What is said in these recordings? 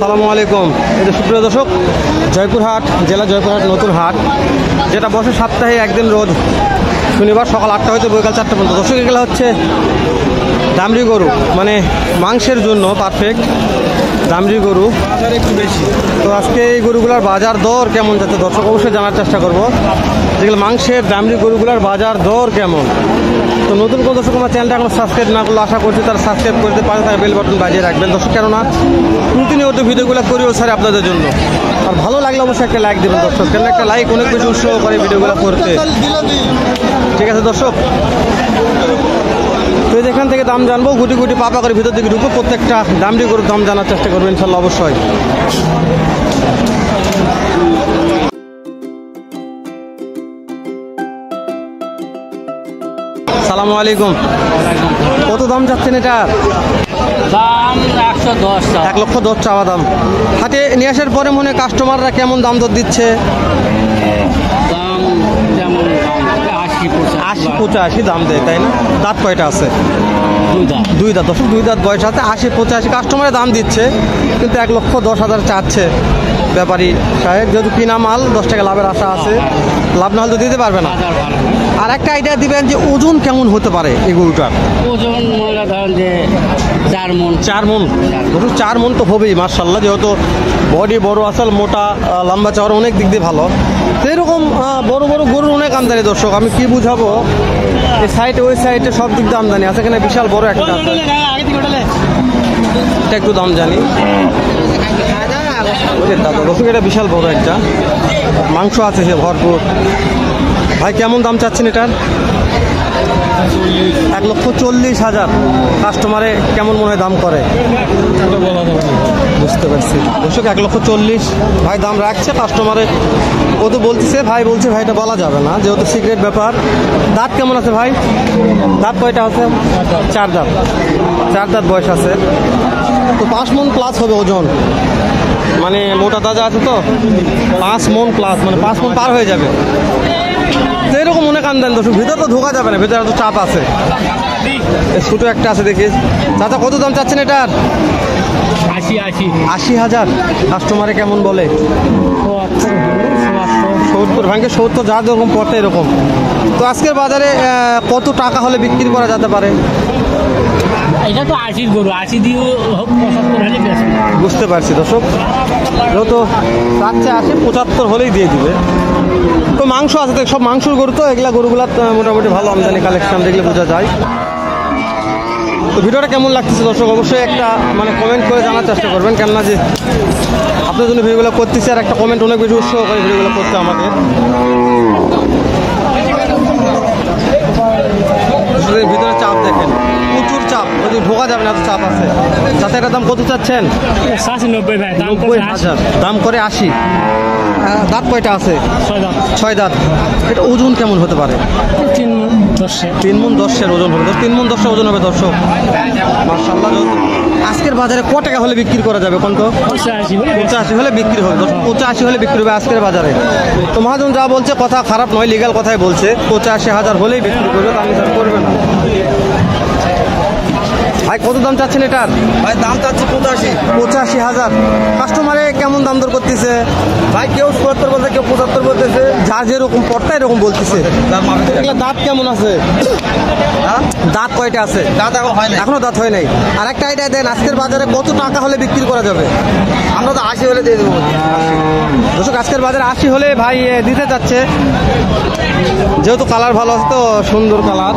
আসসালামু আলাইকুম। এই যে সুপ্রিয় দর্শক, জয়পুরহাট জেলা জয়পুরহাট নতুন হাট, যেটা বসে সপ্তাহে একদিন রোজ শনিবার সকাল 8টা হইতে বিকাল 4টা পর্যন্ত। দর্শক এগুলো হচ্ছে দামড়ি গরু, মানে মাংসের জন্য পারফেক্ট দামড়ি গরু, বাজার একটু বেশি। তো আজকে এই গরুগুলোর বাজার দর কেমন যাচ্ছে দর্শক অবশ্যই জানার চেষ্টা করব, যেগুলো মাংসের দামড়ি গরুগুলোর বাজার দর কেমন। তো নতুন কোনো দর্শক আমার চ্যানেলটা এখন সাবস্ক্রাইব না করলে আশা করছি তারা সাবস্ক্রাইব করতে পারে, তারা বেল বাটন বাজিয়ে রাখবেন দর্শক, কেননা প্রতিনিয়ত ভিডিওগুলো করিও স্যার আপনাদের জন্য। আর ভালো লাগলে অবশ্যই একটা লাইক দেবেন দর্শক, কেন একটা লাইক অনেক বেশি উৎসাহ করে ভিডিওগুলো করতে। ঠিক আছে দর্শক, তো এখান থেকে দাম জানবো, গুটি গুটি পাপা করে ভিতর দিকে ঢুকবো, প্রত্যেকটা দামড়ি গরুর দাম জানার চেষ্টা করবো ইনশাল্লাহ অবশ্যই। আসসালামু আলাইকুম। কত দাম যাচ্ছেন এটা? দাম 110। 1,10,000 চাওয়া দাম। হাতে নিয়ে আসার পরে মনে হয় কাস্টমাররা কেমন দাম দর দিচ্ছে? দাম যেমন 80-85 দাম দেয়, তাই না? দাঁত কয়টা আছে? দুই দাঁত। দর্শক 2 দাঁত বয়স আছে, 80-85 কাস্টমারে দাম দিচ্ছে, কিন্তু 1,10,000 চাচ্ছে ব্যাপারী সাহেব। যেহেতু কিনা মাল 10 টাকা লাভের আশা আছে, লাভ না হলে তো দিতে পারবে না। আর একটা আইডিয়া দিবেন যে ওজন কেমন হতে পারে এই গরুটার? ওজন মনে ধরেন যে 4 মণ। 4 মণ। ধরুন 4 মণ তো হবেই মাশাআল্লাহ, যেহেতু বডি বড় আসল, মোটা লম্বা চওড়া অনেক দিক দিয়ে ভালো। তো এরকম বড় বড় গরুর অনেক আমদানি দর্শক, আমি কি বুঝাবো, এই সাইডে ওই সাইডে সব দিক দিয়ে আমদানি আছে। এখানে বিশাল বড় একটা আছে, এটা একটু দাম জানি। দর্শক এটা বিশাল বড় একটা, মাংস আছে সে ভরপুর। ভাই কেমন দাম চাচ্ছেন এটার? 1,40,000। কাস্টমারে কেমন মনে হয় দাম করে? বুঝতে পারছি দর্শক, 1,40,000 ভাই দাম রাখছে। কাস্টমারে ও তো বলতেছে, ভাই বলছে ভাই এটা বলা যাবে না, যেহেতু সিক্রেট ব্যাপার। দাঁত কেমন আছে ভাই? দাঁত কয়টা আছে? 4 দাঁত। 4 দাঁত বয়স আছে। তো 5 মণ প্লাস হবে ওজন, মানে মোটা তাজা আছে তো 5 মণ প্লাস, মানে 5 মণ পার হয়ে যাবে। এরকম অনেক আমদানি দর্শক, ভিতরে তো ঢোকা যাবে না, ভিতরে এত চাপ আছে। ছোটো একটা আছে দেখি। চাচা কত দাম চাচ্ছেন এটার? 80,000। কাস্টমারে কেমন বলে? 70 ভাঙে 70, যা যেরকম পড়তে এরকম। তো আজকের বাজারে কত টাকা হলে বিক্রি করা যেতে পারে? এটা তো 80 গরু, 80 দিয়ে 75 হলে বেশি। বুঝতে পারছি দর্শক, যেহেতু চাচ্ছে 80, 75 হলেই দিয়ে দিবে। তো মাংস আছে তো, সব মাংসর গরু, তো এগুলা গরুগুলা মোটামুটি ভালো আমদানি কালেকশন, দেখলে বোঝা যায়। তো ভিডিওটা কেমন লাগতেছে দর্শক অবশ্যই একটা মানে কমেন্ট করে জানার চেষ্টা করবেন, কেননা যে আপনার জন্য ভিডিওগুলো করতেছি, আর একটা কমেন্ট অনেক বেশি উৎসাহ করে ভিডিওগুলো করতে আমাদের। ভিতরে চাপ দেখেন, প্রচুর চাপ, যদি ঢোকা যাবে না, এত চাপ আছে। তাতে এটার দাম কত চাচ্ছেন? 90,000। দাম করে 80। দাঁত কয়টা আছে? 6 দাঁত। এটা ওজন কেমন হতে পারে? 3 মণ 10-এর ওজন হবে। 3 মণ 10 ওজন হবে দর্শক মাশাআল্লাহ। আজকের বাজারে কত টাকা হলে বিক্রি করা যাবে? কোন 85 হলে বিক্রি হবে, 85 হলে বিক্রি হবে আজকের বাজারে। তো মহাজন যা বলছে কথা খারাপ নয়, লিগাল কথাই বলছে, 85,000 হলেই বিক্রি করবে, তার নিচে করবে না। ভাই কত দাম চাচ্ছেন এটার? ভাই দাম চাচ্ছে 85,000। কাস্টমারে কেমন দাম দর করতেছে? ভাই কেউ 70 বলতে, কেউ 75 বলতেছে, যার যেরকম পড়তা এরকম বলতেছে। এগুলো দাঁত কেমন আছে? দাঁত কয়টা আছে? দাঁত এখন হয় না, এখনো দাঁত হয় নাই। আর একটা আইডিয়া দেন, আজকের বাজারে কত টাকা হলে বিক্রি করা যাবে? আমরা তো 80 হলে দিয়ে দেবো। দর্শক আজকের বাজারে 80 হলে ভাই দিতে যাচ্ছে, যেহেতু কালার ভালো আছে, তো সুন্দর কালার,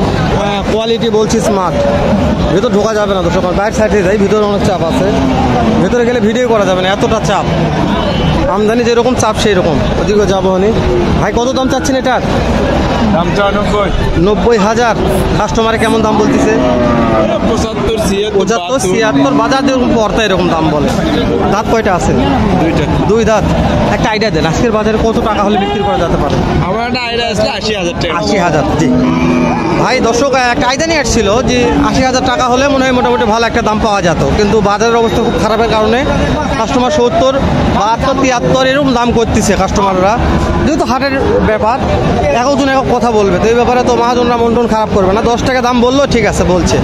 কোয়ালিটি বলছি স্মার্ট। ভেতর ঢোকা যাবে না দর্শক, বাইরের সাইডে যাই, ভিতরে অনেক চাপ আছে, ভেতরে গেলে ভিডিও করা যাবে না, এতটা চাপ। আমদানি যেরকম চাপ সেই রকম, ওদিকে যাবো হনি। ভাই কত দাম চাচ্ছেন এটার? দাম 90,000। কাস্টমারে কেমন দাম বলতেছে? 75, 76। বাজার যেরকম পড়তা এরকম দাম বলে। দাঁত কয়টা আছে? 2 দাঁত। একটা আইডিয়া দেন, আজকের বাজারে কত টাকা হলে বিক্রি করা যেতে পারে? আমার একটা আইডিয়া আসলে 80,000 টাকা। 80,000। জি ভাই, দর্শক একটা আইডিয়া নিয়ে আসছিল যে 80,000 টাকা হলে মনে হয় মোটামুটি ভালো একটা দাম পাওয়া যেত, কিন্তু বাজারের অবস্থা খুব খারাপের কারণে কাস্টমার 70, 72, 73 এরকম দাম করতেছে কাস্টমাররা। যেহেতু হাটের ব্যাপার, একজন এক কথা বলবে, তো এই ব্যাপারে তো মহাজনরা মন টন খারাপ করবে না। 10 টাকা দাম বললো ঠিক আছে, বলছে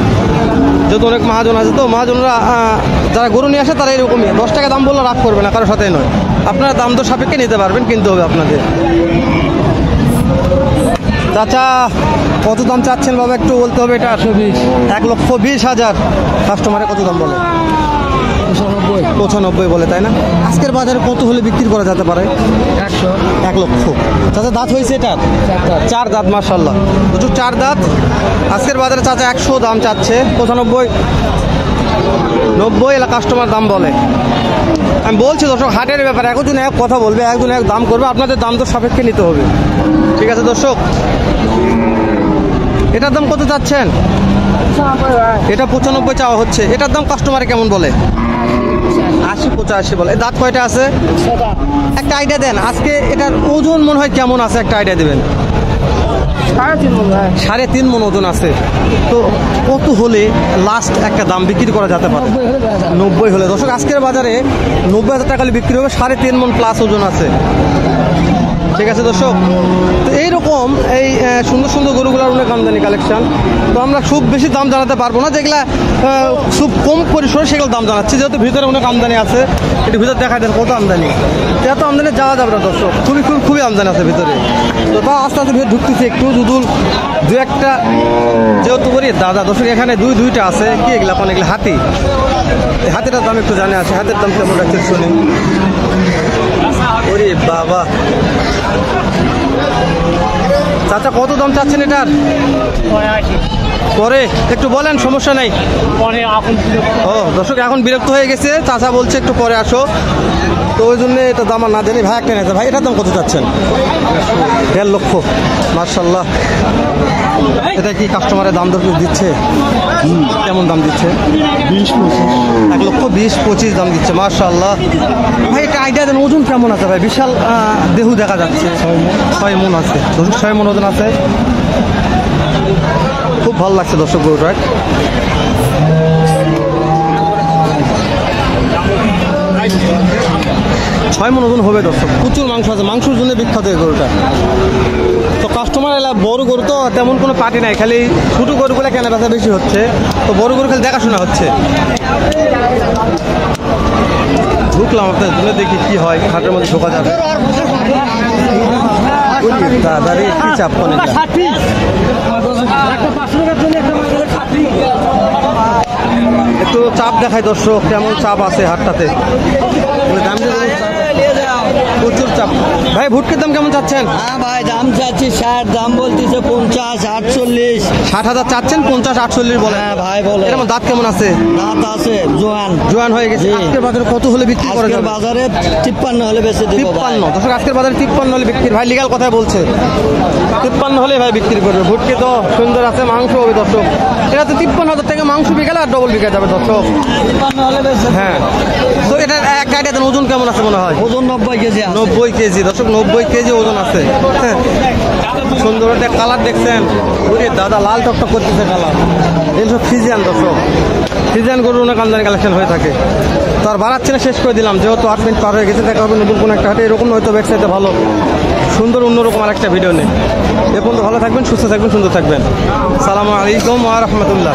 যেহেতু অনেক মহাজন আছে, তো মহাজনরা যারা গরু নিয়ে আসে তারা এরকমই 10 টাকা দাম বললে রাগ করবে না, কারোর সাথেই নয়। আপনারা দাম দর সাপেক্ষে নিতে পারবেন, কিনতে হবে আপনাদের। চাচা কত দাম চাচ্ছেন বাবা, একটু বলতে হবে। এটা 1,20,000। কাস্টমারে কত দাম বলে? 95 বলে, তাই না? আজকের বাজারে কত হলে বিক্রি করা যেতে পারে? 1 লক্ষ। চাচা দাঁত হয়েছে এটা? 4 দাঁত, মাশাআল্লাহ। দুটো 4 দাঁত। আজকের বাজারে চাচা 100 দাম চাচ্ছে, 95, 90 এলা কাস্টমার দাম বলে। আমি বলছি দর্শক, হাটের ব্যাপারে একজন এক কথা বলবে, একজন এক দাম করবে, আপনাদের দাম তো সাপেক্ষে নিতে হবে। ঠিক আছে দর্শক, এটার দাম কত চাচ্ছেন? এটা 95 চাওয়া হচ্ছে। এটার দাম কাস্টমারে কেমন বলে? 80-85 বলে। দাঁত কয়টা আছে? একটা আইডিয়া দেন, আজকে এটার ওজন মনে হয় কেমন আছে, একটা আইডিয়া দেবেন। 3.5 মণ ওজন আছে। তো কত হলে লাস্ট একটা দাম বিক্রি করা যেতে পারে? 90 হলে। দর্শক আজকের বাজারে 90,000 টাকা হলে বিক্রি হবে, 3.5 মণ প্লাস ওজন আছে। ঠিক আছে দর্শক, তো এইরকম এই সুন্দর সুন্দর গরুগুলোর অনেক আমদানি কালেকশন। তো আমরা খুব বেশি দাম জানাতে পারবো না, যেগুলা খুব কম পরিসরে সেগুলো দাম জানাচ্ছি, যেহেতু ভিতরে অনেক আমদানি আছে। একটু ভিতরে দেখা দেন কত আমদানি। এত আমদানি যাওয়া যাবে না দর্শক, খুবই আমদানি আছে ভিতরে। তো তা আস্তে আস্তে ভিতরে ঢুকতেছি একটু, দু একটা যেহেতু করি দাদা। দর্শক এখানে দুইটা আছে, কি এগুলা কোন? এগুলো হাতি। হাতিটার দাম একটু জানে আছে, হাতের দাম কেমন রাখতে শুনি। ওরে বাবা, চাচা কত দাম চাচ্ছেন এটার? পরে একটু বলেন, সমস্যা নাই। ও দর্শক এখন বিরক্ত হয়ে গেছে, চাচা বলছে একটু পরে আসো, তো ওই জন্য এটা দাম আর না জানি। ভাই একটা নেতা, ভাই এটার দাম কত চাচ্ছেন? 1.5 লক্ষ। মার্শাল্লাহ। এটা কি কাস্টমারের দাম দর দিচ্ছে? কেমন দাম দিচ্ছে? 1,20,25 দাম দিচ্ছে। মার্শাল্লাহ। ভাই একটা আইডিয়া দেন, ওজন কেমন আছে ভাই? বিশাল দেহু দেখা যাচ্ছে। 6 মণ আছে দর্শক, 6 মণ ওজন আছে। খুব ভালো লাগছে দর্শক গরুটা। 6 মণ ওজন হবে দর্শক, প্রচুর মাংস আছে, মাংসের জন্য বিখ্যাত এই গরুটা। তো কাস্টমার এলা বড় গরু তো তেমন কোনো পার্টি নাই, খালি ছোটো গরুগুলো কেনা বেচা বেশি হচ্ছে, তো বড় গরু খালি দেখাশোনা হচ্ছে। ঢুকলাম আপনার জন্য, দেখি কি হয়, হাটের মধ্যে ঢোকা যাবে। দাদারে কি চাপ করে একটু চাপ দেখায় দর্শক, কেমন চাপ আছে হাটটাতে। প্রচুর চাপ। ভাই ভুট্টের দাম কেমন চাচ্ছেন? হ্যাঁ ভাই, দাম চাচ্ছি 60, দাম বলতেছে 50, 48। 60,000 চাচ্ছেন, 50, 48 বলে। হ্যাঁ ভাই বলে। এরকম দাঁত কেমন আছে? দাঁত আছে জোয়ান হয়ে গেছে। আজকের বাজারে কত হলে বিক্রি করা যাবে? বাজারে 53 হলে বেশি দিব। 53 দর্শক, আজকের বাজারে 53 হলে বিক্রি। ভাই লিগাল কথাই বলছে, 53 হলে ভাই বিক্রি করবে। ভুট্টি তো সুন্দর আছে, মাংস হবে দর্শক। এটা তো 53,000 টাকা মাংস বিকালে আর ডবল বিকা যাবে দর্শক। 53 হলে বেশি। হ্যাঁ, তো এটা এক আইডিয়া দেন, ওজন কেমন আছে মনে হয়? ওজন 90 কেজি আছে। 90 কেজি দর্শক, 90 কেজি ওজন আছে। হ্যাঁ, সুন্দর একটা কালার দেখছেন। ওরে দাদা, লাল টকটক করতেছে কালার। এইসব ফ্রিজিয়ান দর্শক, ফ্রিজিয়ান গরুর অনেক আমদানি কালেকশন হয়ে থাকে। তো আর বাড়াচ্ছি না, শেষ করে দিলাম, যেহেতু 8 মিনিট পার হয়ে গেছে। দেখা হবে নতুন কোনো একটা হাটে, এরকম হয়তো ওয়েবসাইটে ভালো সুন্দর অন্যরকম আর একটা ভিডিও নেই। এ পর্যন্ত ভালো থাকবেন, সুস্থ থাকবেন, সুন্দর থাকবেন। আসসালামু আলাইকুম ওয়া রাহমাতুল্লাহ।